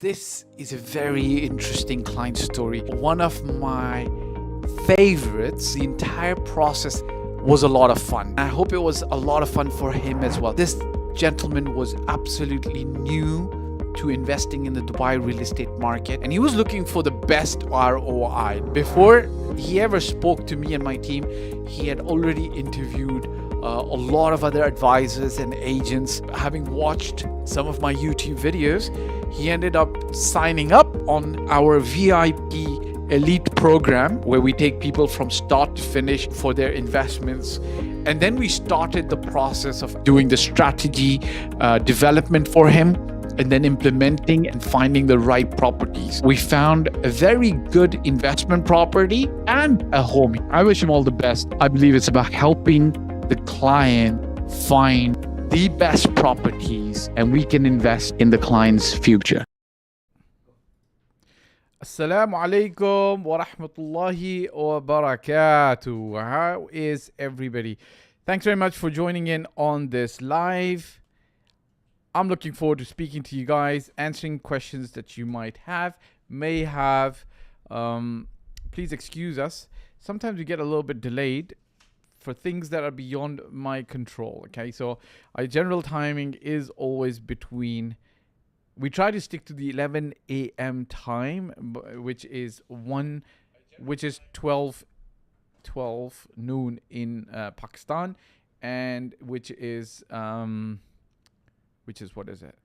This is a very interesting client story. One of my favorites. The entire process was a lot of fun. I hope it was a lot of fun for him as well. This gentleman was absolutely new to investing in the Dubai real estate market, and he was looking for the best ROI. Before he ever spoke to me and my team, he had already interviewed a lot of other advisors and agents. Having watched some of my YouTube videos, he ended up signing up on our VIP elite program, where we take people from start to finish for their investments. And then we started the process of doing the strategy development for him, and then implementing and finding the right properties. We found a very good investment property and a home. I wish him all the best. I believe it's about helping the client find the best properties, and we can invest in the client's future. Assalamu alaikum wa rahmatullahi wa barakatuh. How is everybody? Thanks very much for joining in on this live. I'm looking forward to speaking to you guys, answering questions that you may have. Please excuse us. Sometimes we get a little bit delayed for things that are beyond my control. Okay, so our general timing is always between. We try to stick to the 11 a.m. time, which is 12 noon in Pakistan, and which is what is it?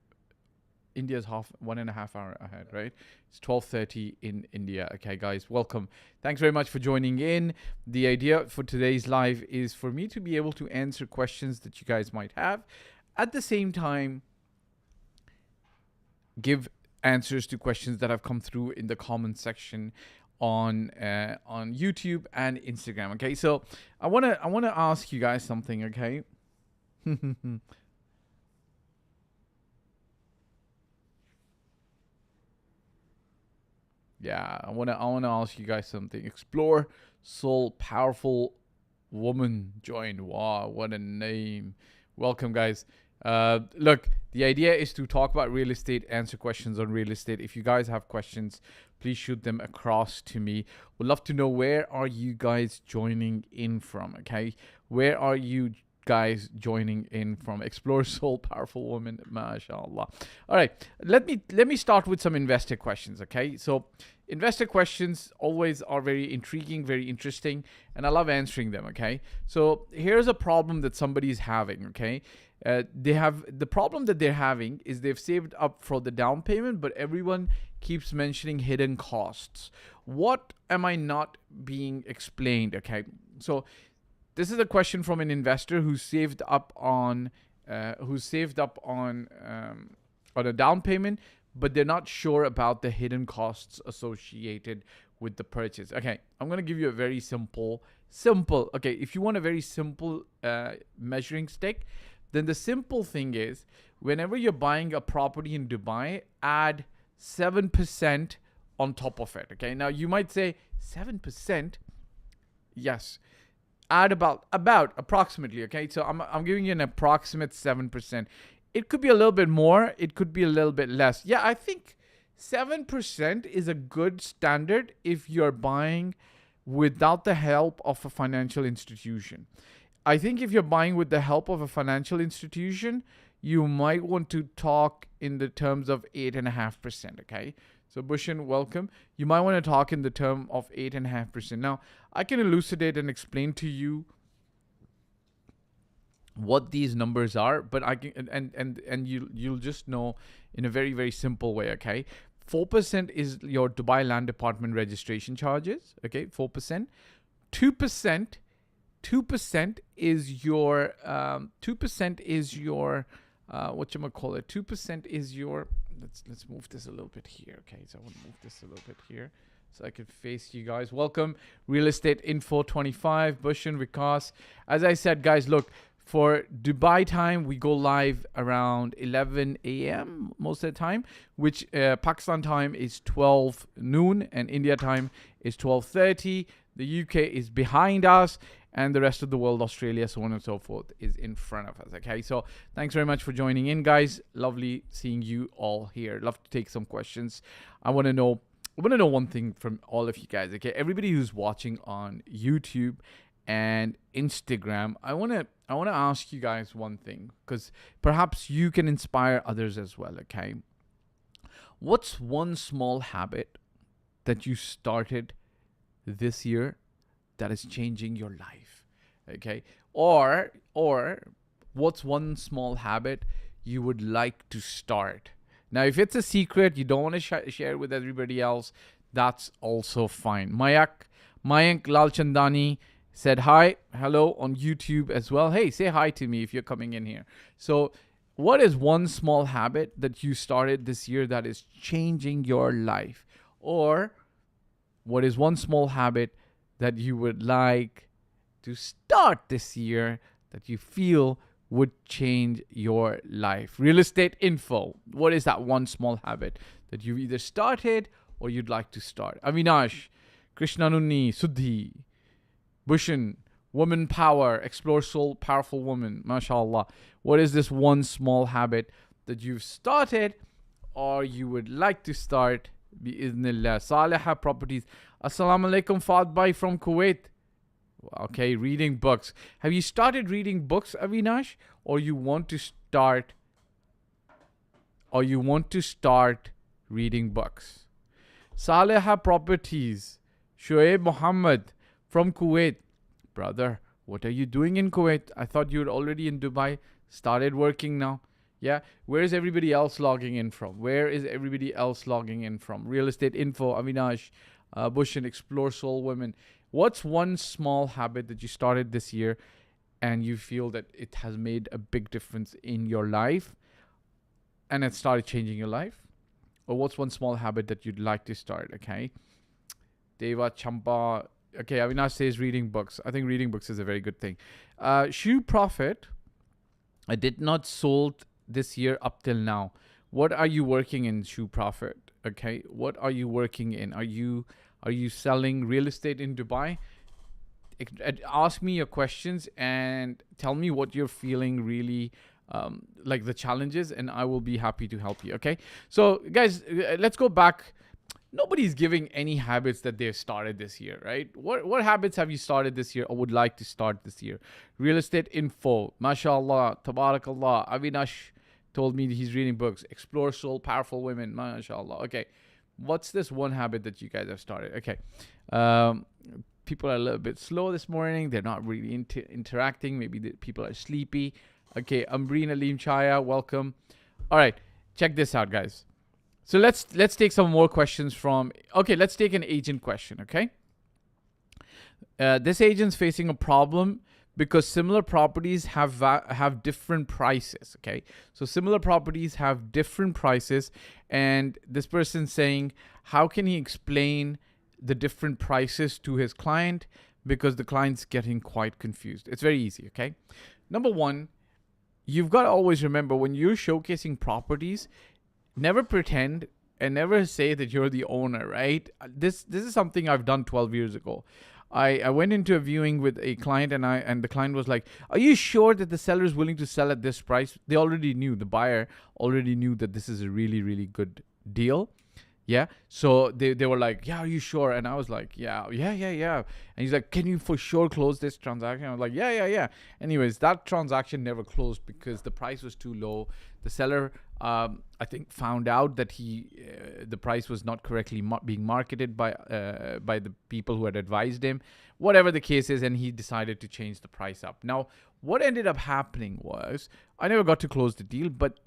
India's 1.5 hour ahead, right? It's 12:30 in India. Okay, guys, welcome. Thanks very much for joining in. The idea for today's live is for me to be able to answer questions that you guys might have. At the same time, give answers to questions that have come through in the comment section on YouTube and Instagram. Okay, so I wanna ask you guys something. Okay. Yeah, I wanna ask you guys something. Explore Soul, powerful woman joined. Wow, what a name! Welcome, guys. Look, the idea is to talk about real estate, answer questions on real estate. If you guys have questions, please shoot them across to me. Would love to know, where are you guys joining in from? Okay, where are you guys joining in from? Explore Soul, powerful woman, mashallah. All right, let me start with some investor questions. Okay, so investor questions always are very intriguing, very interesting, and I love answering them. Okay, so here's a problem that somebody's having. Okay, the problem that they're having is they've saved up for the down payment, but everyone keeps mentioning hidden costs. What am I not being explained? Okay, so this is a question from an investor who saved up on a down payment, but they're not sure about the hidden costs associated with the purchase. Okay, I'm going to give you a very simple. Okay, if you want a very simple measuring stick, then the simple thing is, whenever you're buying a property in Dubai, add 7% on top of it. Okay, now you might say 7%. Yes. Add about approximately. Okay, so I'm giving you an approximate 7%. It could be a little bit more, it could be a little bit less. Yeah, I think 7% is a good standard if you're buying without the help of a financial institution. I think if you're buying with the help of a financial institution, you might want to talk in the terms of 8.5%. Okay, so Bushin, welcome. You might want to talk in the term of 8.5%. Now, I can elucidate and explain to you what these numbers are, but I can and you'll just know in a very, very simple way. Okay, 4% is your Dubai Land Department registration charges. Okay, 4%. 2% is your 2% is your whatchamacallit. 2% is your, let's move this a little bit here. Okay, so I want to move this a little bit here so I can face you guys. Welcome, Real Estate Info 25, Bushin, Vikas. As I said, guys, look, for Dubai time, we go live around 11 a.m. most of the time, which Pakistan time is 12 noon and India time is 12:30. The UK is behind us, and the rest of the world, Australia, so on and so forth, is in front of us. Okay, so thanks very much for joining in, guys. Lovely seeing you all here. Love to take some questions. I want to know one thing from all of you guys. Okay, everybody who's watching on YouTube and Instagram, I want to ask you guys one thing, because perhaps you can inspire others as well. Okay, what's one small habit that you started this year that is changing your life? Okay, or what's one small habit you would like to start? Now, if it's a secret, you don't want to share it with everybody else, that's also fine. Mayank Lalchandani said hi, hello on YouTube as well. Hey, say hi to me if you're coming in here. So what is one small habit that you started this year that is changing your life? Or what is one small habit that you would like to start this year that you feel would change your life? Real estate info. What is that one small habit that you either started or you'd like to start? Avinash, Krishnanuni, Suddhi, Bushan, Woman Power, Explore Soul, Powerful Woman, mashallah. What is this one small habit that you've started or you would like to start? Bi-idhnillah. Saliha Properties. Assalamu alaikum, Fahd Bhai from Kuwait. Okay, reading books. Have you started reading books, Avinash? Or you want to start reading books? Saliha Properties. Shoaib Muhammad from Kuwait. Brother, what are you doing in Kuwait? I thought you were already in Dubai. Started working now. Yeah, where is everybody else logging in from? Real Estate Info, Avinash, Bush and Explore Soul Women. What's one small habit that you started this year and you feel that it has made a big difference in your life and it started changing your life? Or what's one small habit that you'd like to start? Okay. Deva Champa. Okay, Avinash says reading books. I think reading books is a very good thing. Shoe Profit. I did not sold this year up till now. What are you working in, Shoe Profit? Okay, what are you working in? Are you selling real estate in Dubai? Ask me your questions and tell me what you're feeling really like the challenges, and I will be happy to help you. Okay, so guys, let's go back. Nobody's giving any habits that they've started this year, right? What habits have you started this year or would like to start this year? Real Estate Info, mashallah, tabarakallah. Avinash told me he's reading books. Explore Soul, Powerful Women, mashallah. Okay, what's this one habit that you guys have started? Okay, people are a little bit slow this morning. They're not really interacting. Maybe the people are sleepy. Okay, Ambreen Aleem Chaya, welcome. All right, check this out, guys. So let's take some more questions from. Okay, let's take an agent question. Okay, this agent's facing a problem because similar properties have different prices. Okay, so similar properties have different prices, and this person's saying, how can he explain the different prices to his client, because the client's getting quite confused? It's very easy. Okay, number one, you've got to always remember when you're showcasing properties, never pretend and never say that you're the owner, right? This is something I've done 12 years ago. I went into a viewing with a client and the client was like, are you sure that the seller is willing to sell at this price? They already knew, the buyer already knew that this is a really, really good deal. Yeah. So they were like, yeah, are you sure? And I was like, yeah. And he's like, can you for sure close this transaction? I was like, yeah. Anyways, that transaction never closed because the price was too low. The seller, I think, found out that the price was not correctly being marketed by the people who had advised him, whatever the case is, and he decided to change the price up. Now, what ended up happening was I never got to close the deal, but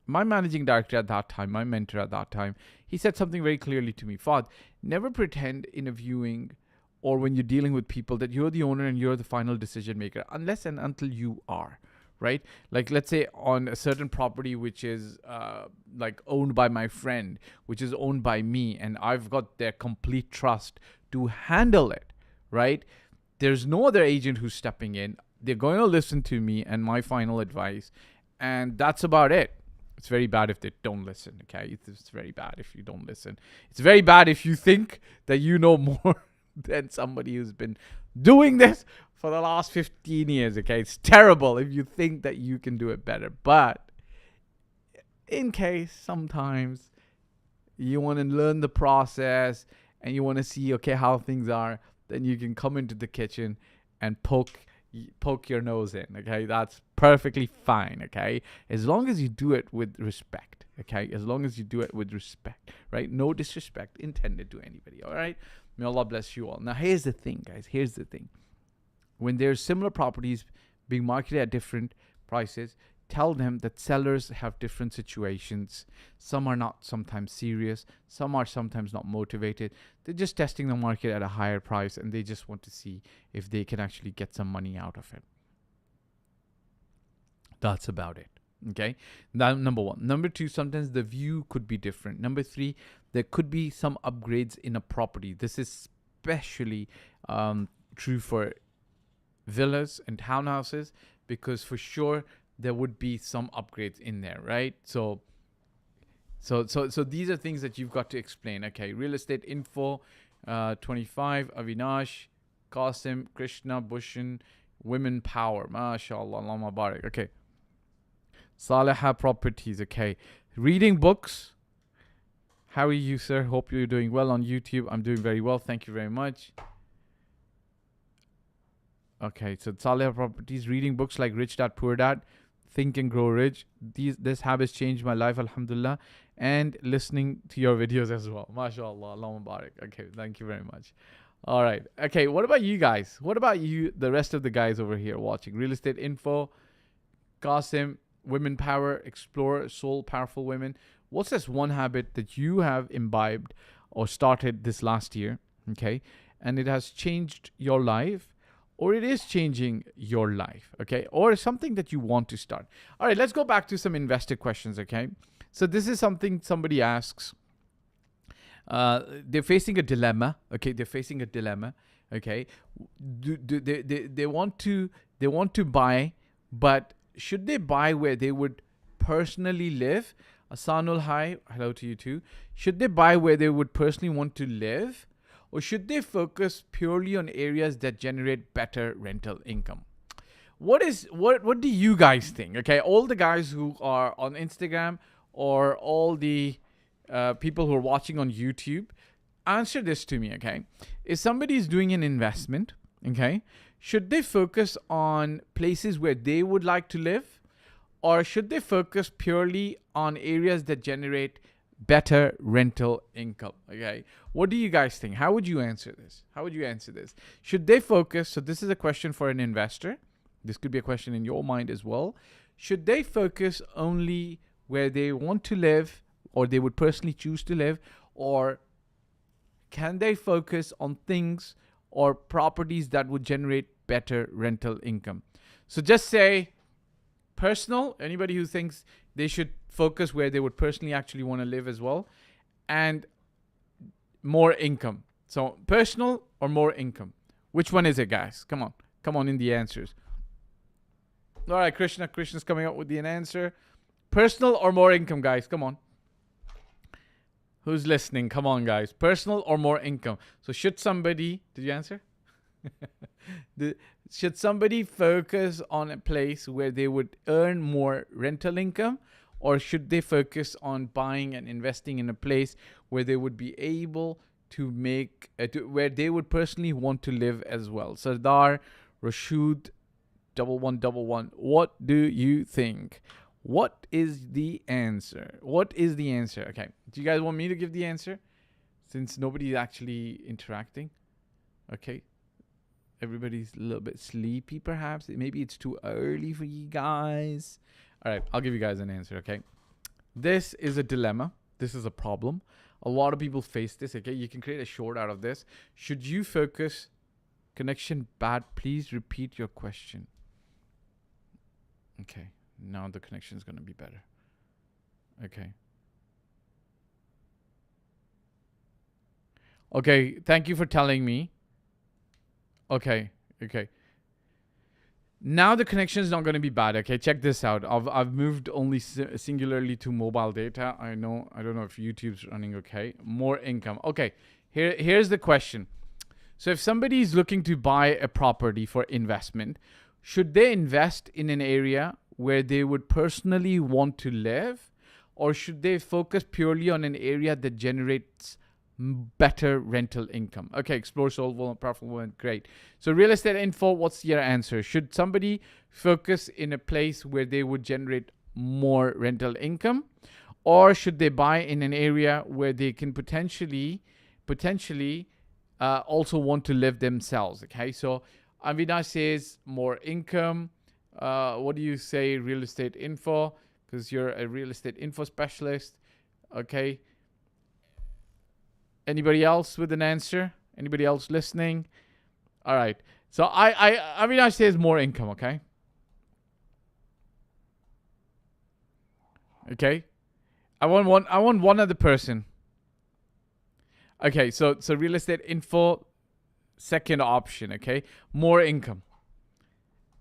my managing director at that time, my mentor at that time, he said something very clearly to me. Fahd, never pretend in a viewing or when you're dealing with people that you're the owner and you're the final decision maker, unless and until you are, right? Like, let's say on a certain property which is like owned by my friend, which is owned by me, and I've got their complete trust to handle it, right? There's no other agent who's stepping in. They're going to listen to me and my final advice, and that's about it. It's very bad if they don't listen, okay? It's very bad if you don't listen. It's very bad if you think that you know more than somebody who's been doing this for the last 15 years, okay? It's terrible if you think that you can do it better. But in case sometimes you want to learn the process and you want to see, okay, how things are, then you can come into the kitchen and poke your nose in, okay? That's perfectly fine, okay? As long as you do it with respect, okay? As long as you do it with respect, right? No disrespect intended to anybody, all right? May Allah bless you all. Now, here's the thing, guys. Here's the thing. When there's similar properties being marketed at different prices, tell them that sellers have different situations. Some are not sometimes serious. Some are sometimes not motivated. They're just testing the market at a higher price and they just want to see if they can actually get some money out of it. That's about it. Okay, that number one. Number two, sometimes the view could be different. Number three, there could be some upgrades in a property. This is especially true for villas and townhouses, because for sure there would be some upgrades in there, right? So these are things that you've got to explain. Okay, real estate info, 25, Avinash, Qasim, Krishna, Bushin, women power, mashallah, Allah Mubarak. Okay, Saleha properties. Okay, reading books. How are you, sir? Hope you're doing well on YouTube. I'm doing very well, thank you very much. Okay, so Saleha properties, reading books like Rich Dad Poor Dad, Think and Grow Rich. This habits changed my life, alhamdulillah, and listening to your videos as well. MashaAllah, Allah Mubarak. Okay, thank you very much. All right. Okay, what about you guys? What about you, the rest of the guys over here watching? Real estate info, Qasim, women power, explore, soul, powerful women. What's this one habit that you have imbibed or started this last year? Okay, and it has changed your life, or it is changing your life, okay? Or something that you want to start. All right, let's go back to some investor questions, okay? So this is something somebody asks. They're facing a dilemma, okay? They're facing a dilemma, okay? They want to buy, but should they buy where they would personally live? Asanul, hi, hello to you too. Should they buy where they would personally want to live? Or should they focus purely on areas that generate better rental income? What do you guys think? Okay, all the guys who are on Instagram or all the people who are watching on YouTube, answer this to me, okay? If somebody is doing an investment, okay, should they focus on places where they would like to live? Or should they focus purely on areas that generate better rental income? Okay, what do you guys think? How would you answer this? Should they focus? So this is a question for an investor. This could be a question in your mind as well. Should they focus only where they want to live, or they would personally choose to live, or can they focus on things or properties that would generate better rental income? So just say personal, anybody who thinks they should focus where they would personally actually want to live as well, and more income. So personal or more income? Which one is it, guys? Come on in the answers. All right, Krishna's coming up with an answer. Personal or more income, guys? Come on. Who's listening? Come on, guys. Personal or more income? So should somebody, did you answer? Should somebody focus on a place where they would earn more rental income, or should they focus on buying and investing in a place where they would be able to make, where they would personally want to live as well? Sardar, Rashid, 1111. What do you think? What is the answer? Okay. Do you guys want me to give the answer? Since nobody's actually interacting. Okay. Everybody's a little bit sleepy, perhaps. Maybe it's too early for you guys. All right, I'll give you guys an answer, okay? This is a dilemma. This is a problem. A lot of people face this, okay? You can create a short out of this. Should you focus? Connection bad. Please repeat your question. Okay, now the connection is going to be better. Okay. Okay, thank you for telling me. Okay. Now the connection is not going to be bad. Okay, check this out. I've moved only singularly to mobile data. I don't know if YouTube's running okay. More income. Okay, here's the question. So if somebody is looking to buy a property for investment, should they invest in an area where they would personally want to live, or should they focus purely on an area that generates better rental income? Okay, explore, solve, profitable, great. So real estate info, what's your answer? Should somebody focus in a place where they would generate more rental income, or should they buy in an area where they can potentially also want to live themselves? Okay, so Avinash says more income. What do you say, real estate info? Because you're a real estate info specialist. Okay. Anybody else with an answer? Anybody else listening? All right. So Avinash says more income. Okay. Okay. I want one other person. Okay. So real estate info, second option. Okay. More income.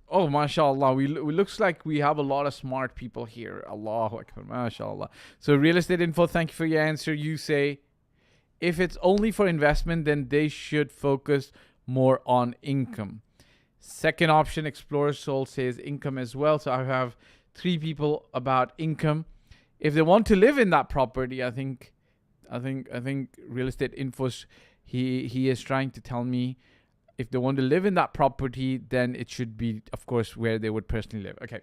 Oh, mashallah. We looks like we have a lot of smart people here. Allahu Akbar. Mashallah. So real estate info, thank you for your answer. You say, if it's only for investment, then they should focus more on income. Second option, Explorer Soul says income as well. So I have 3 people about income. If they want to live in that property, I think real estate info, he is trying to tell me, if they want to live in that property, then it should be, of course, where they would personally live. Okay.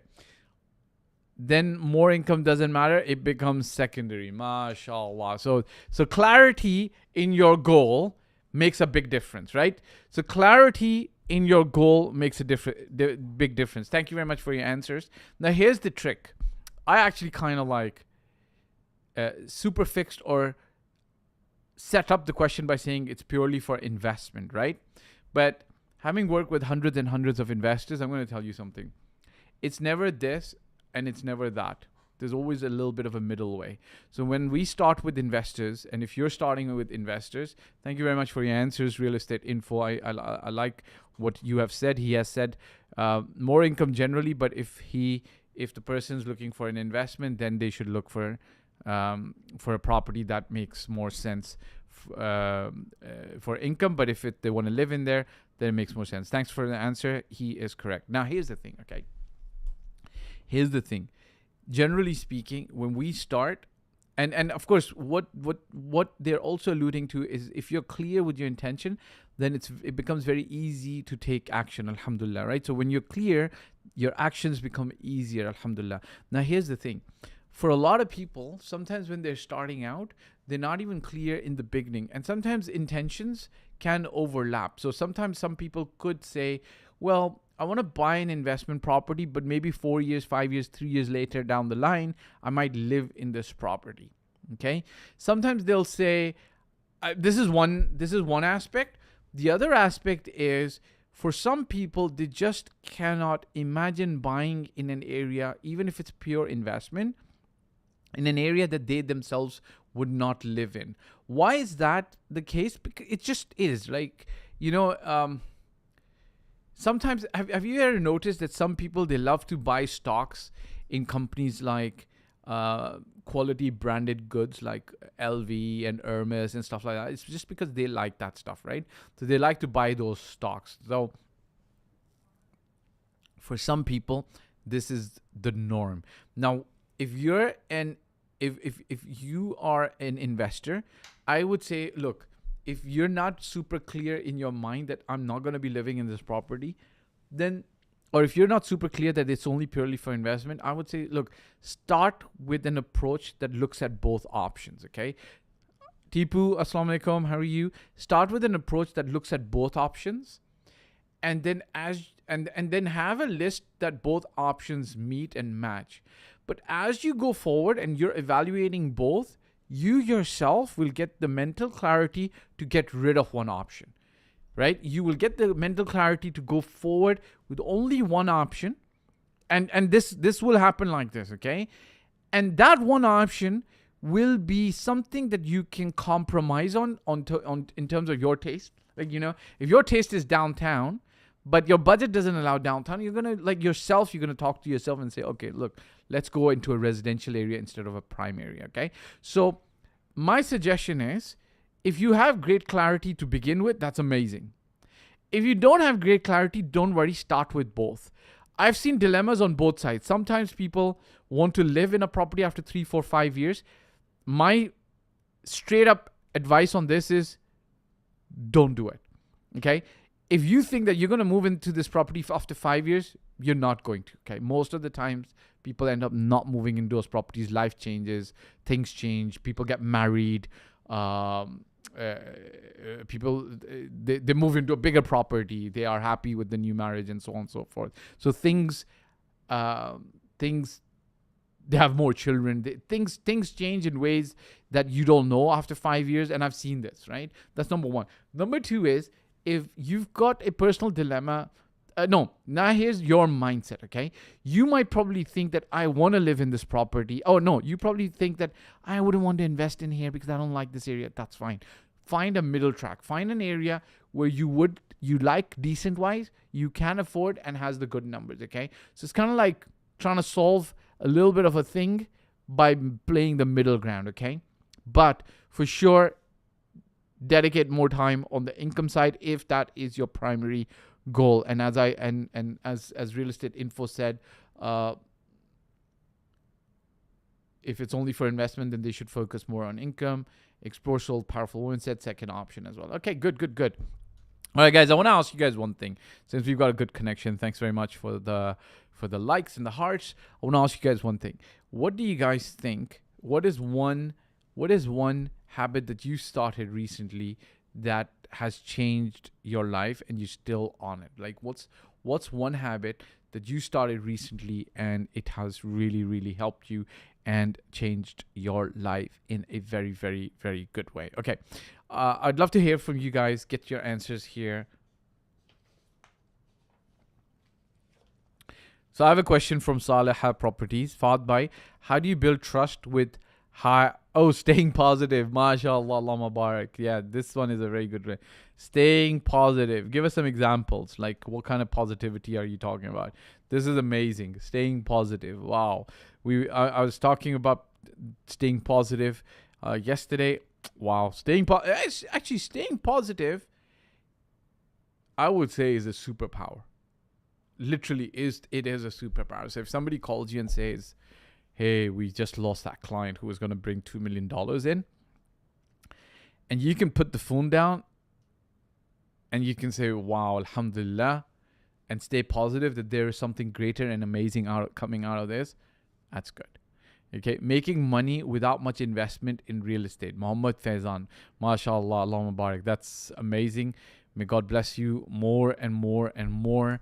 Then more income doesn't matter. It becomes secondary. MashaAllah. So clarity in your goal makes a big difference, right? So clarity in your goal makes a big difference. Thank you very much for your answers. Now, here's the trick. I actually kind of like super fixed or set up the question by saying it's purely for investment, right? But having worked with hundreds and hundreds of investors, I'm going to tell you something. It's never this and it's never that. There's always a little bit of a middle way. So when we start with investors, and if you're starting with investors, thank you very much for your answers, Real Estate Info. I like what you have said. He has said more income generally, but if the person's looking for an investment, then they should look for a property that makes more sense for income. But if they want to live in there, then it makes more sense. Thanks for the answer. He is correct. Now, here's the thing, okay? Here's the thing. Generally speaking, when we start, and of course, what they're also alluding to is, if you're clear with your intention, then it becomes very easy to take action, alhamdulillah, right? So when you're clear, your actions become easier, alhamdulillah. Now, here's the thing. For a lot of people, sometimes when they're starting out, they're not even clear in the beginning. And sometimes intentions can overlap. So sometimes some people could say, well, I want to buy an investment property, but maybe 4 years, 5 years, 3 years later down the line, I might live in this property. Okay. Sometimes they'll say, this is one aspect. The other aspect is, for some people, they just cannot imagine buying in an area, even if it's pure investment, in an area that they themselves would not live in. Why is that the case? Because it just is. Like, sometimes, have you ever noticed that some people, they love to buy stocks in companies like quality branded goods like LV and Hermes and stuff like that? It's just because they like that stuff, right? So they like to buy those stocks. So for some people, this is the norm. Now, if you're if you are an investor, I would say, look, if you're not super clear in your mind that I'm not going to be living in this property, then, or if you're not super clear that it's only purely for investment, I would say, look, start with an approach that looks at both options, okay? Tipu, assalamu alaikum, how are you? Start with an approach that looks at both options, and then and then have a list that both options meet and match. But as you go forward and you're evaluating both, you yourself will get the mental clarity to get rid of one option, right? You will get the mental clarity to go forward with only one option. And this will happen like this, okay? And that one option will be something that you can compromise on in terms of your taste. Like, if your taste is downtown, but your budget doesn't allow downtown, you're going to talk to yourself and say, okay, look, let's go into a residential area instead of a prime area, okay? So my suggestion is, if you have great clarity to begin with, that's amazing. If you don't have great clarity, don't worry, start with both. I've seen dilemmas on both sides. Sometimes people want to live in a property after 3, 4, 5 years. My straight up advice on this is don't do it. Okay? If you think that you're going to move into this property after 5 years, you're not going to. Okay? Most of the times, people end up not moving into those properties. Life changes, things change, people get married. People they move into a bigger property, they are happy with the new marriage and so on and so forth. So things they have more children, things change in ways that you don't know after 5 years, and I've seen this, right? That's number one. Number two is, if you've got a personal dilemma, now here's your mindset, okay? You might probably think that I want to live in this property. Oh, no, you probably think that I wouldn't want to invest in here because I don't like this area. That's fine. Find a middle track. Find an area where you like decent-wise, you can afford, and has the good numbers, okay? So it's kind of like trying to solve a little bit of a thing by playing the middle ground, okay? But for sure, dedicate more time on the income side if that is your primary goal. And as Real Estate Info said, if it's only for investment, then they should focus more on income. Explore Sold, Powerful Woman said second option as well. Okay, good. All right, guys, I want to ask you guys one thing. Since we've got a good connection, thanks very much for the likes and the hearts. I want to ask you guys one thing. What do you guys think? What is one habit that you started recently that has changed your life and you're still on it? Like, what's one habit that you started recently and it has really, really helped you and changed your life in a very, very, very good way? Okay. I'd love to hear from you guys. Get your answers here. So I have a question from Saleha Properties. Fahd bhai, how do you build trust with staying positive? MashaAllah, Allah Mubarak. Yeah, this one is a very good way. Staying positive. Give us some examples. Like, what kind of positivity are you talking about? This is amazing. Staying positive. Wow. I was talking about staying positive yesterday. Wow. Actually, staying positive, I would say, is a superpower. Literally, it is a superpower. So if somebody calls you and says, hey, we just lost that client who was going to bring $2 million in, and you can put the phone down and you can say, wow, alhamdulillah, and stay positive that there is something greater and amazing coming out of this, that's good. Okay, making money without much investment in real estate. Muhammad Faizan, mashallah, Allah Mubarak. That's amazing. May God bless you more and more and more,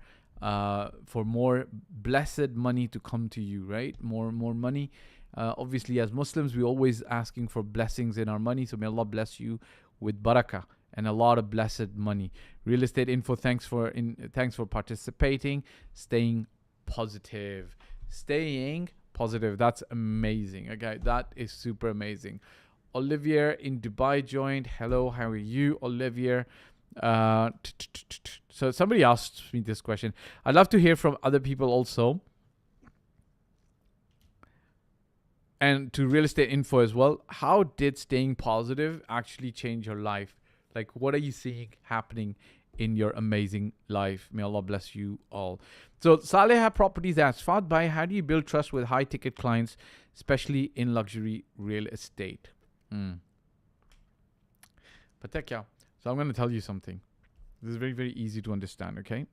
for more blessed money to come to you, right? More money. Obviously, as Muslims, we're always asking for blessings in our money. So may Allah bless you with barakah and a lot of blessed money. Real Estate Info, thanks for participating. Staying positive. That's amazing. Okay, that is super amazing. Olivier in Dubai joined. Hello, how are you, Olivier? So somebody asked me this question. I'd love to hear from other people also. And to Real Estate Info as well. How did staying positive actually change your life? Like, what are you seeing happening in your amazing life? May Allah bless you all. So Saleha Properties asks, Fahd bhai, how do you build trust with high ticket clients, especially in luxury real estate? Pata kya? So I'm going to tell you something. This is very, very easy to understand, okay?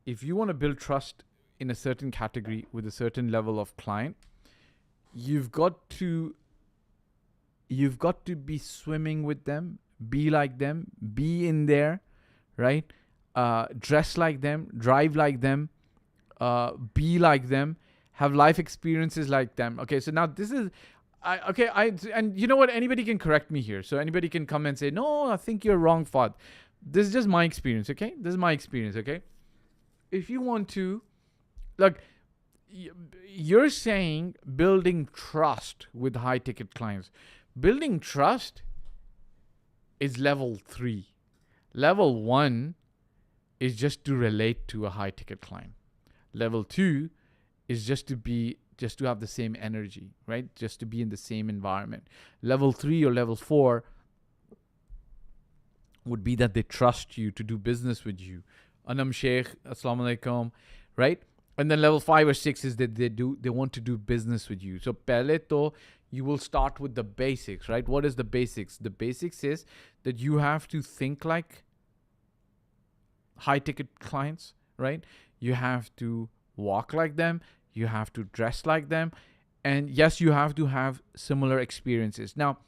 If you want to build trust in a certain category with a certain level of client, you've got to be swimming with them, be like them, be in there, right? Dress like them, drive like them, be like them, have life experiences like them. Okay, so now this is, and you know what? Anybody can correct me here. So anybody can come and say, no, I think you're wrong, Fahd. This is just my experience, okay? This is my experience, okay? If you want to, like, you're saying building trust with high ticket clients. Building trust is level 3. Level 1 is just to relate to a high ticket client. Level 2 is just to have the same energy, right? Just to be in the same environment. Level 3 or level 4 would be that they trust you to do business with you. Anam Sheikh, Assalamu alaikum, right? And then level 5 or 6 is that they want to do business with you. So pehle to you will start with the basics, right? What is the basics? The basics is that you have to think like high ticket clients, right? You have to walk like them, you have to dress like them, and yes, you have to have similar experiences. Now,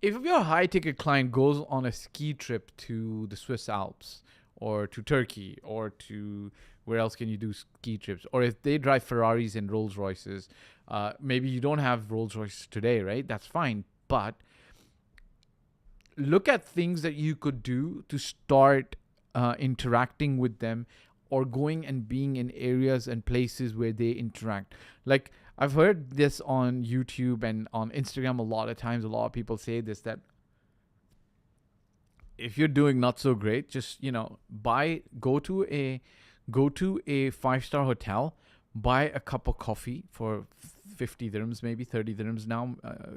if your high ticket client goes on a ski trip to the Swiss Alps or to Turkey or to where else can you do ski trips, or if they drive Ferraris and Rolls Royces, maybe you don't have Rolls Royces today, right? That's fine, but look at things that you could do to start interacting with them, or going and being in areas and places where they interact. Like, I've heard this on YouTube and on Instagram a lot of times. A lot of people say this, that if you're doing not so great, just, go to a 5-star hotel, buy a cup of coffee for 50 dirhams, maybe 30 dirhams now,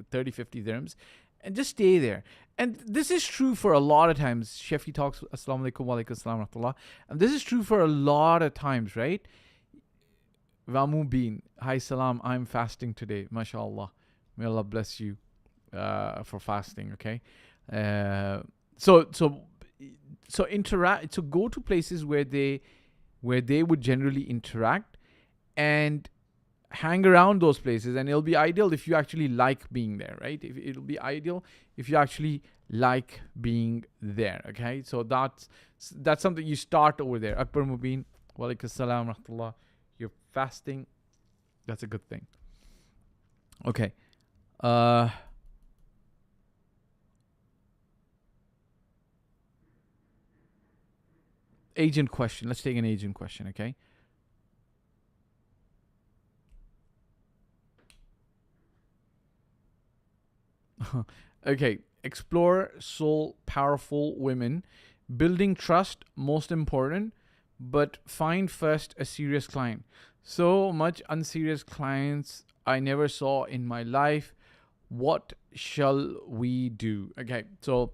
30, 50 dirhams, and just stay there. And this is true for a lot of times. Shefi talks, Assalamu alaikum wa alaikum assalam rahmatullah. And this is true for a lot of times, right? Vamu Bin, hi salam, I'm fasting today. MashaAllah. May Allah bless you for fasting, okay? So interact. So go to places where they would generally interact, and hang around those places, and it'll be ideal if you actually like being there, right? It'll be ideal if you actually like being there, okay? So that's something you start over there. Akbar Mubin, wa alaikum assalam rahmatullah. You're fasting. That's a good thing. Okay. Agent question. Let's take an agent question, okay? Okay. Explore soul powerful women. Building trust, most important, but find first a serious client. So much unserious clients I never saw in my life. What shall we do? Okay, so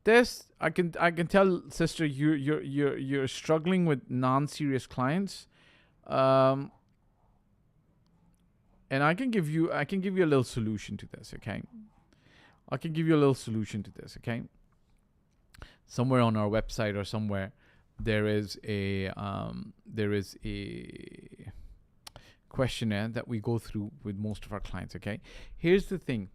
this I can tell, sister, you're struggling with non-serious clients, and I can give you a little solution to this. Okay, I can give you a little solution to this. Okay, somewhere on our website or somewhere, there is a questionnaire that we go through with most of our clients. Okay, here's the thing.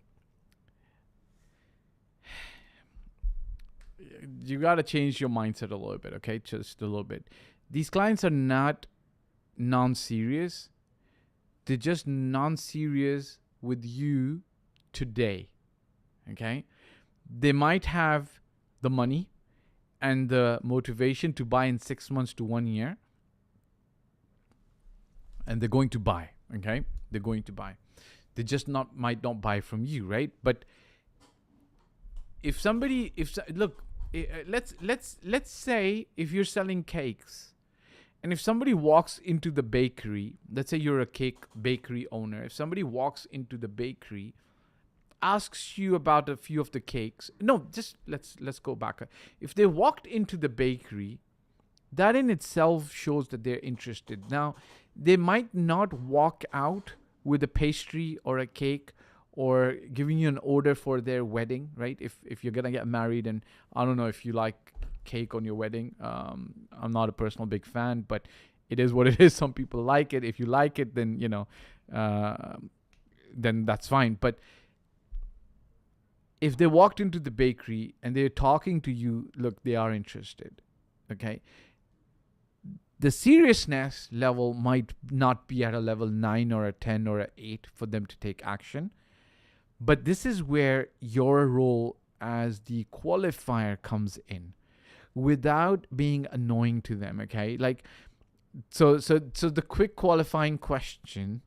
You got to change your mindset a little bit, okay? Just a little bit. These clients are not non-serious. They're just non-serious with you today, okay? They might have the money and the motivation to buy in 6 months to 1 year. And they're going to buy, okay? They're going to buy. They just might not buy from you, right? But let's say if you're selling cakes, and if somebody walks into the bakery, let's say you're a cake bakery owner, if somebody walks into the bakery, asks you about a few of the cakes, no, just let's go back. If they walked into the bakery, that in itself shows that they're interested. Now, they might not walk out with a pastry or a cake or giving you an order for their wedding, right? If you're gonna get married, and I don't know if you like cake on your wedding. I'm not a personal big fan, but it is what it is. Some people like it. If you like it, then then that's fine. But if they walked into the bakery and they're talking to you, look, they are interested, okay? The seriousness level might not be at a level 9 or a 10 or a 8 for them to take action. But this is where your role as the qualifier comes in without being annoying to them, okay? Like, so the quick qualifying question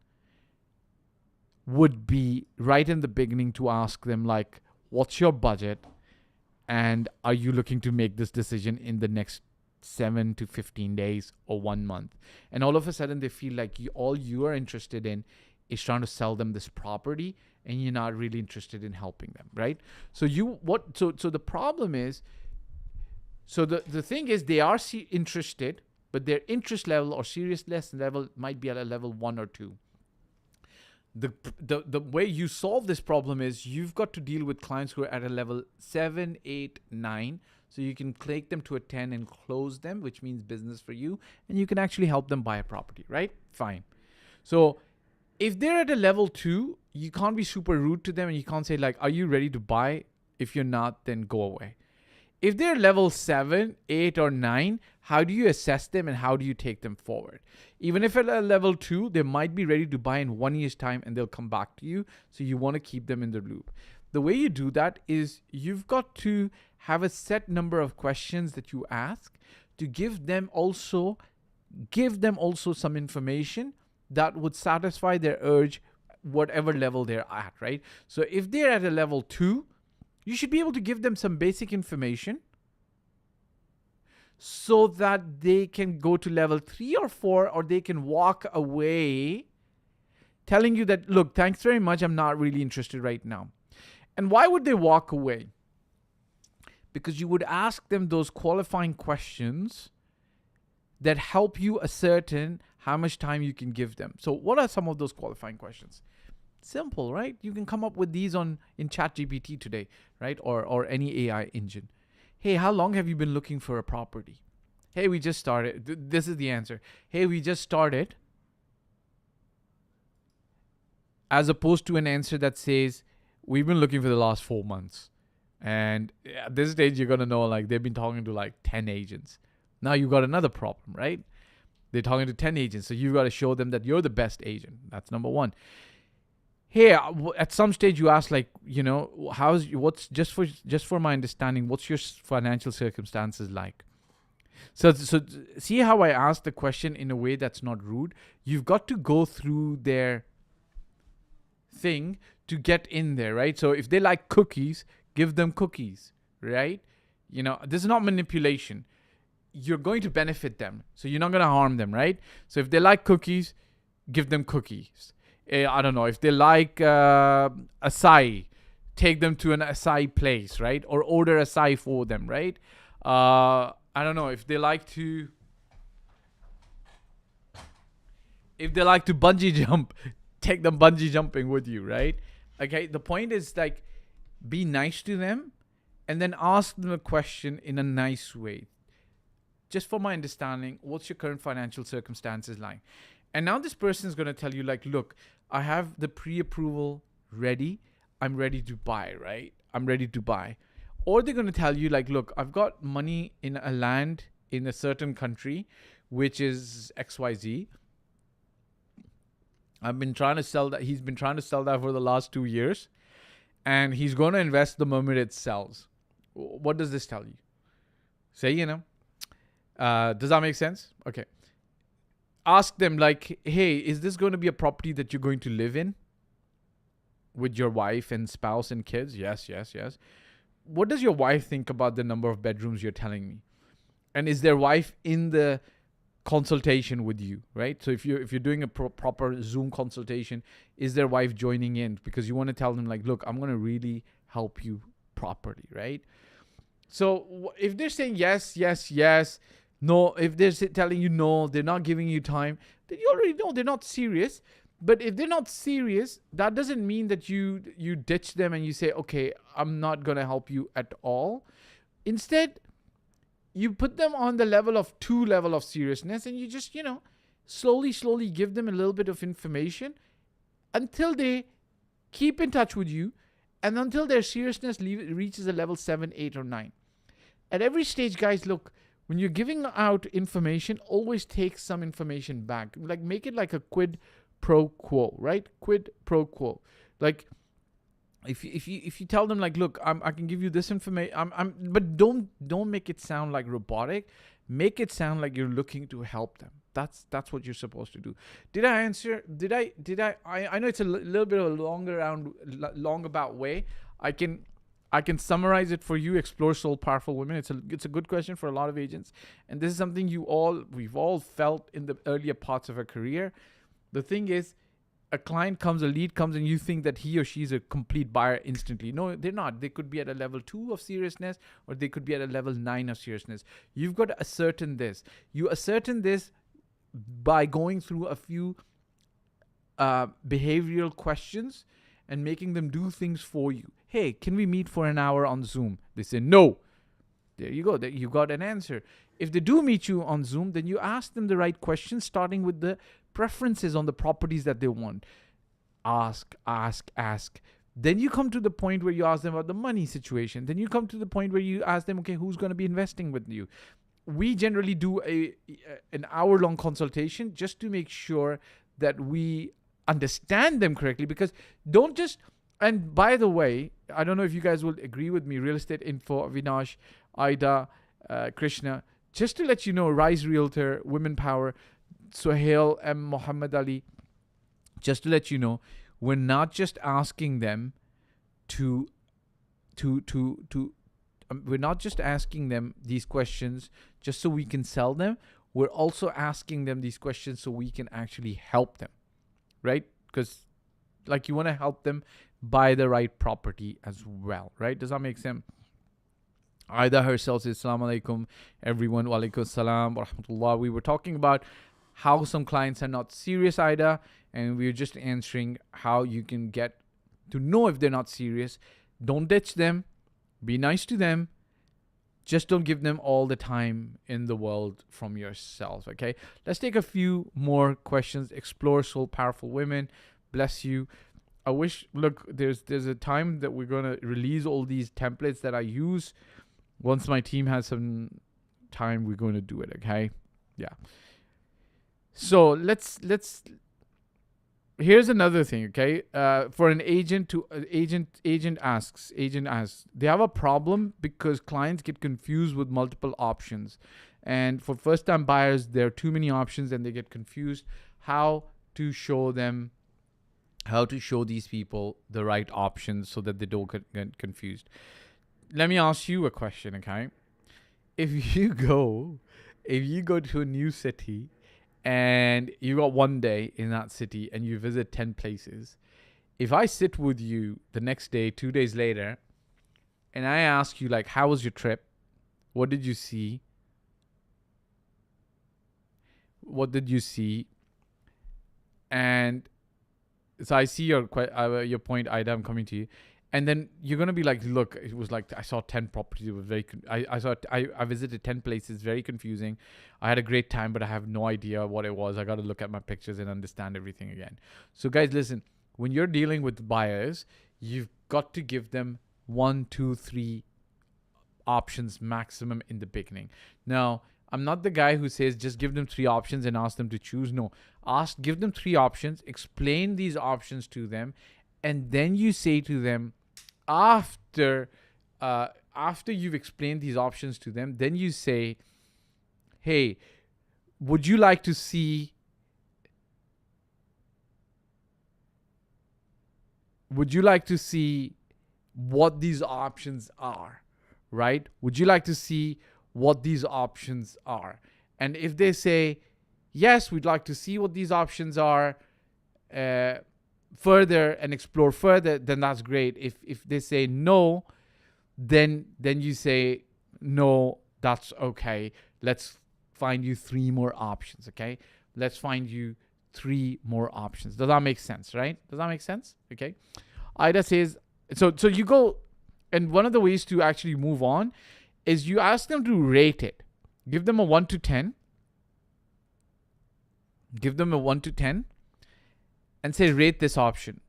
would be right in the beginning to ask them, like, what's your budget? And are you looking to make this decision in the next 7 to 15 days or 1 month? And all of a sudden they feel like all you are interested in is trying to sell them this property, and you're not really interested in helping them, right? So the problem is So the thing is, they are interested, but their interest level or seriousness level might be at a level 1 or 2. The way you solve this problem is you've got to deal with clients who are at a level 7, 8, 9. So you can take them to a 10 and close them, which means business for you. And you can actually help them buy a property, right? Fine. So if they're at a level 2, you can't be super rude to them and you can't say like, are you ready to buy? If you're not, then go away. If they're level 7, 8, or 9, how do you assess them and how do you take them forward? Even if at a level 2, they might be ready to buy in 1 year's time and they'll come back to you. So you want to keep them in the loop. The way you do that is you've got to have a set number of questions that you ask to give them also some information that would satisfy their urge, whatever level they're at, right? So if they're at a level 2, you should be able to give them some basic information so that they can go to level 3 or 4, or they can walk away telling you that, look, thanks very much, I'm not really interested right now. And why would they walk away? Because you would ask them those qualifying questions that help you ascertain how much time you can give them. So what are some of those qualifying questions? Simple, right? You can come up with these in ChatGPT today, right? Or any AI engine. Hey, how long have you been looking for a property? Hey, we just started. This is the answer. Hey, we just started. As opposed to an answer that says, we've been looking for the last 4 months. And at this stage, you're going to know like they've been talking to like 10 agents. Now you've got another problem, right? They're talking to 10 agents. So you've got to show them that you're the best agent. That's number one. Hey, at some stage you ask like, what's just for my understanding, what's your financial circumstances like? So see how I asked the question in a way that's not rude. You've got to go through their thing to get in there, right? So if they like cookies, give them cookies, right? This is not manipulation. You're going to benefit them, so you're not going to harm them, right? So if they like cookies, give them cookies. I don't know, if they like acai, take them to an acai place, right? Or order acai for them, right? I don't know, if they like to bungee jump, take them bungee jumping with you, right? Okay, the point is like, be nice to them and then ask them a question in a nice way. Just for my understanding, what's your current financial circumstances like? And now this person is going to tell you like, look, I have the pre-approval ready. I'm ready to buy, right? I'm ready to buy. Or they're going to tell you like, look, I've got money in a land in a certain country, which is XYZ. I've been trying to sell that. He's been trying to sell that for the last 2 years. And he's going to invest the moment it sells. What does this tell you? Say, does that make sense? Okay. Ask them like, hey, is this going to be a property that you're going to live in with your wife and spouse and kids? Yes. What does your wife think about the number of bedrooms you're telling me? And is their wife in the consultation with you, right? So if you're doing a proper Zoom consultation, is their wife joining in? Because you want to tell them like, look, I'm going to really help you properly, right? So if they're saying yes, no, if they're telling you no, they're not giving you time, then you already know they're not serious. But if they're not serious, that doesn't mean that you ditch them and you say, okay, I'm not going to help you at all. Instead, you put them on the level of 2 level of seriousness and you just, slowly give them a little bit of information until they keep in touch with you and until their seriousness reaches a level 7, 8, or 9. At every stage, guys, look, when you're giving out information, always take some information back. Like make it like a quid pro quo, right? Quid pro quo. Like if you tell them like, look, I can give you this information, but don't make it sound like robotic. Make it sound like you're looking to help them. That's what you're supposed to do. Did I answer? Did I? I know it's a little bit of a long about way. I can summarize it for you. Explore Soul Powerful Women. It's a good question for a lot of agents, and this is something we've all felt in the earlier parts of our career. The thing is, a client comes, a lead comes, and you think that he or she is a complete buyer instantly. No, they're not. They could be at a level 2 of seriousness, or they could be at a level 9 of seriousness. You've got to ascertain this. You ascertain this by going through a few behavioral questions and making them do things for you. Hey, can we meet for an hour on Zoom? They say no. There you go. You got an answer. If they do meet you on Zoom, then you ask them the right questions, starting with the preferences on the properties that they want. Ask. Then you come to the point where you ask them about the money situation. Then you come to the point where you ask them, okay, who's going to be investing with you? We generally do an hour-long consultation just to make sure that we understand them correctly, because don't just, and by the way, I don't know if you guys will agree with me, Real Estate Info, Avinash, Aida, Krishna, just to let you know, Rise Realtor, Women Power, Sohail M. Muhammad Ali, just to let you know, we're not just asking them we're not just asking them these questions just so we can sell them. We're also asking them these questions so we can actually help them, right? Because like you want to help them buy the right property as well, right? Does that make sense? Aida herself says, Assalamu alaikum, everyone. Wa alaikum salam wa rahmatullah. We were talking about how some clients are not serious, Aida, and we were just answering how you can get to know if they're not serious. Don't ditch them. Be nice to them. Just don't give them all the time in the world from yourself, okay? Let's take a few more questions. Explore Soul Powerful Women. Bless you. I wish, look, there's a time that we're going to release all these templates that I use. Once my team has some time, we're going to do it, okay? Yeah. So let's here's another thing, okay? For an agent asks, they have a problem because clients get confused with multiple options. And for first-time buyers, there are too many options and they get confused. How to show these people the right options so that they don't get confused. Let me ask you a question, okay? If you go to a new city and you got one day in that city and you visit 10 places, if I sit with you the next day, 2 days later, and I ask you, like, how was your trip? What did you see? And so I see your point, Ida, I'm coming to you. And then you're going to be like, look, it was like, I saw 10 properties. It was very, I visited 10 places, very confusing. I had a great time, but I have no idea what it was. I got to look at my pictures and understand everything again. So guys, listen, when you're dealing with buyers, you've got to give them 1, 2, 3 options maximum in the beginning. Now, I'm not the guy who says just give them 3 options and ask them to choose. No, give them 3 options, explain these options to them, and then you say to them, after you've explained these options to them, then you say, hey, would you like to see what these options are, right? Would you like to see what these options are? And if they say, yes, we'd like to see what these options are, further and explore further, then that's great. If they say no, then you say, no, that's okay. Let's find you 3 more options, okay? Let's find you 3 more options. Does that make sense, right? Does that make sense? Okay. Ida says, so you go, and one of the ways to actually move on is you ask them to rate it. Give them a 1 to 10. Give them a 1 to 10. And say, rate this option.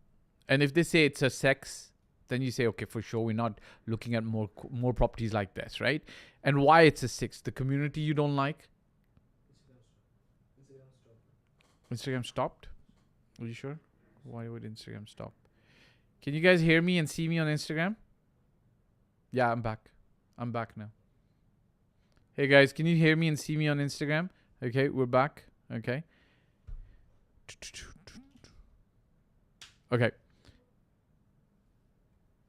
And if they say it's a 6, then you say, okay, for sure, we're not looking at more properties like this, right? And why it's a 6? The community you don't like? Instagram stopped? Are you sure? Why would Instagram stop? Can you guys hear me and see me on Instagram? Yeah, I'm back. I'm back now. Hey guys, can you hear me and see me on Instagram? Okay, we're back. Okay. Okay.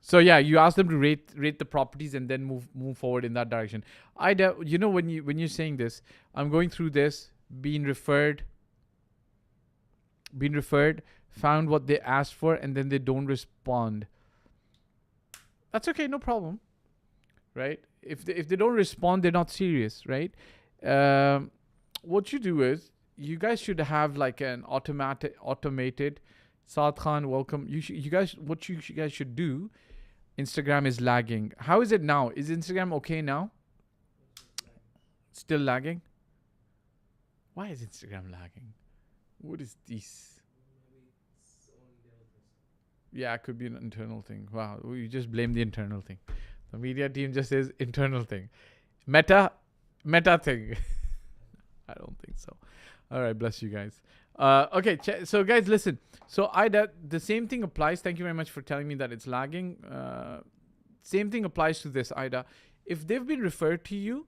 So yeah, you ask them to rate the properties and then move forward in that direction. You know, when you're saying this, I'm going through this, being referred, found what they asked for, and then they don't respond. That's okay, no problem, right? If they don't respond, they're not serious, right? What you do is, you guys should have like an automated. Saad Khan, welcome. What you guys should do. Instagram is lagging. How is it now? Is Instagram okay now? Still lagging? Why is Instagram lagging? What is this? Yeah, it could be an internal thing. Wow, you just blame the internal thing. The media team just says internal thing. Meta thing. I don't think so. All right, bless you guys. Okay, so guys, listen. So the same thing applies. Thank you very much for telling me that it's lagging. Same thing applies to this, Ida. If they've been referred to you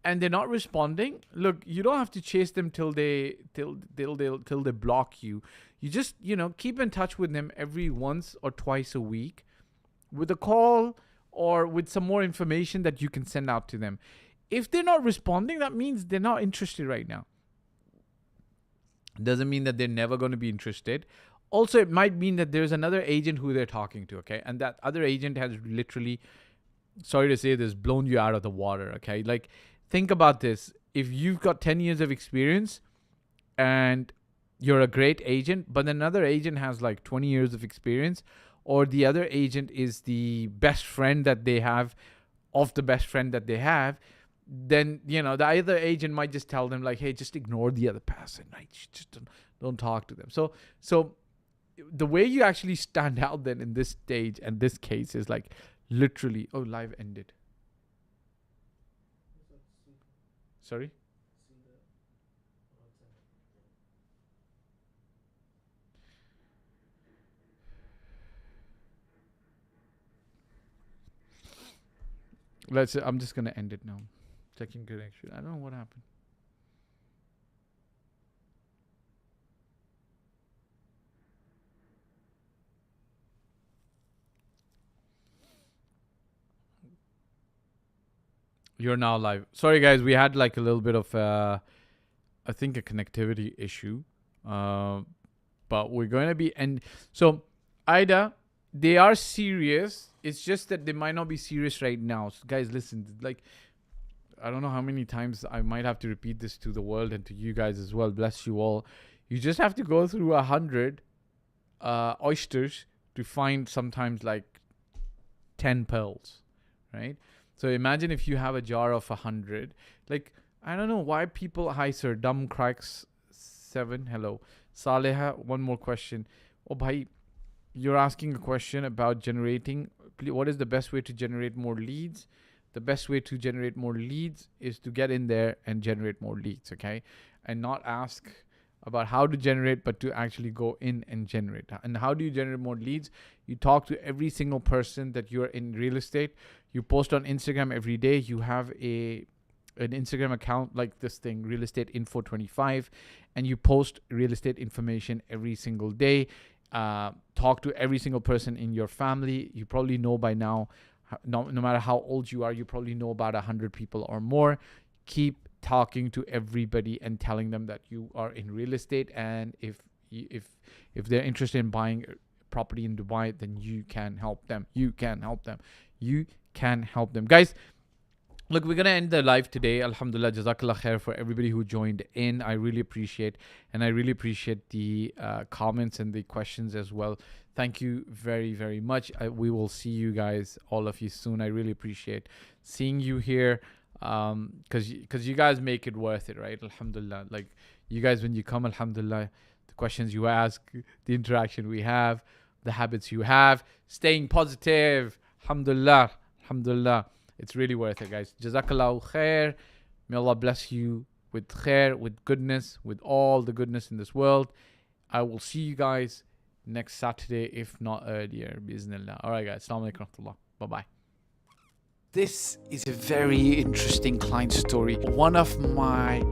and they're not responding, look, you don't have to chase them till they block you. You just, keep in touch with them every once or twice a week with a call or with some more information that you can send out to them. If they're not responding, that means they're not interested right now. Doesn't mean that they're never going to be interested. Also, it might mean that there's another agent who they're talking to, okay? And that other agent has literally, sorry to say this, blown you out of the water, okay? Like, think about this. If you've got 10 years of experience and you're a great agent, but another agent has like 20 years of experience, or the other agent is the best friend that they have of the best friend that they have, then, the other agent might just tell them like, hey, just ignore the other person, right? Just don't talk to them. So the way you actually stand out then in this stage and this case is like literally, live ended. Sorry? I'm just going to end it now. Checking connection. I don't know what happened. You're now live. Sorry, guys. We had like a little bit of, I think, a connectivity issue. But we're going to be... So, Ida, they are serious. It's just that they might not be serious right now. So, guys, listen. Like... I don't know how many times I might have to repeat this to the world and to you guys as well. Bless you all. You just have to go through 100 oysters to find sometimes like 10 pearls, right? So imagine if you have a jar of 100. Like, I don't know why people... Hi, sir. Dumb Cracks 7. Hello. Saleha, one more question. Oh, bhai, you're asking a question about generating... What is the best way to generate more leads? The best way to generate more leads is to get in there and generate more leads, okay? And not ask about how to generate, but to actually go in and generate. And how do you generate more leads? You talk to every single person that you're in real estate. You post on Instagram every day. You have an Instagram account like this thing, Real Estate Info 25, and you post real estate information every single day. Talk to every single person in your family. You probably know by now, no matter how old you are, you probably know about 100 people or more. Keep talking to everybody and telling them that you are in real estate, and if they're interested in buying a property in Dubai, then you can help them. You can help them, guys. Look, we're gonna end the live today. Alhamdulillah, jazakallah khair for everybody who joined in. I really appreciate, and I really appreciate the comments and the questions as well. Thank you very, very much. We will see you guys, all of you, soon. I really appreciate seeing you here, because you guys make it worth it, right? Alhamdulillah. Like, you guys, when you come, alhamdulillah, the questions you ask, the interaction we have, the habits you have, staying positive, alhamdulillah, alhamdulillah. It's really worth it, guys. Jazakallahu khair. May Allah bless you with khair, with goodness, with all the goodness in this world. I will see you guys next Saturday, if not earlier. Bismillah. All right, guys. Assalamu alaikum. Bye-bye. This is a very interesting client story. One of my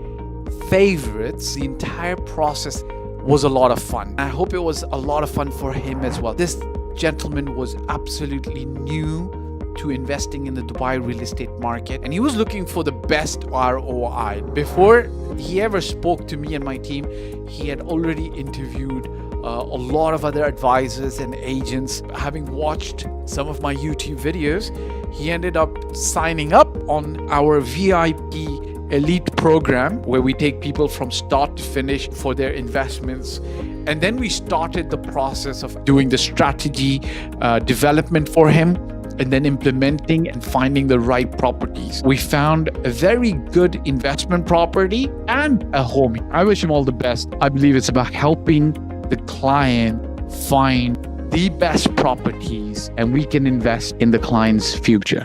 favorites. The entire process was a lot of fun. I hope it was a lot of fun for him as well. This gentleman was absolutely new to investing in the Dubai real estate market, and he was looking for the best ROI. Before he ever spoke to me and my team, he had already interviewed a lot of other advisors and agents. Having watched some of my YouTube videos, he ended up signing up on our VIP elite program, where we take people from start to finish for their investments. And then we started the process of doing the strategy development for him, and then implementing and finding the right properties. We found a very good investment property and a home. I wish him all the best. I believe it's about helping the client find the best properties, and we can invest in the client's future.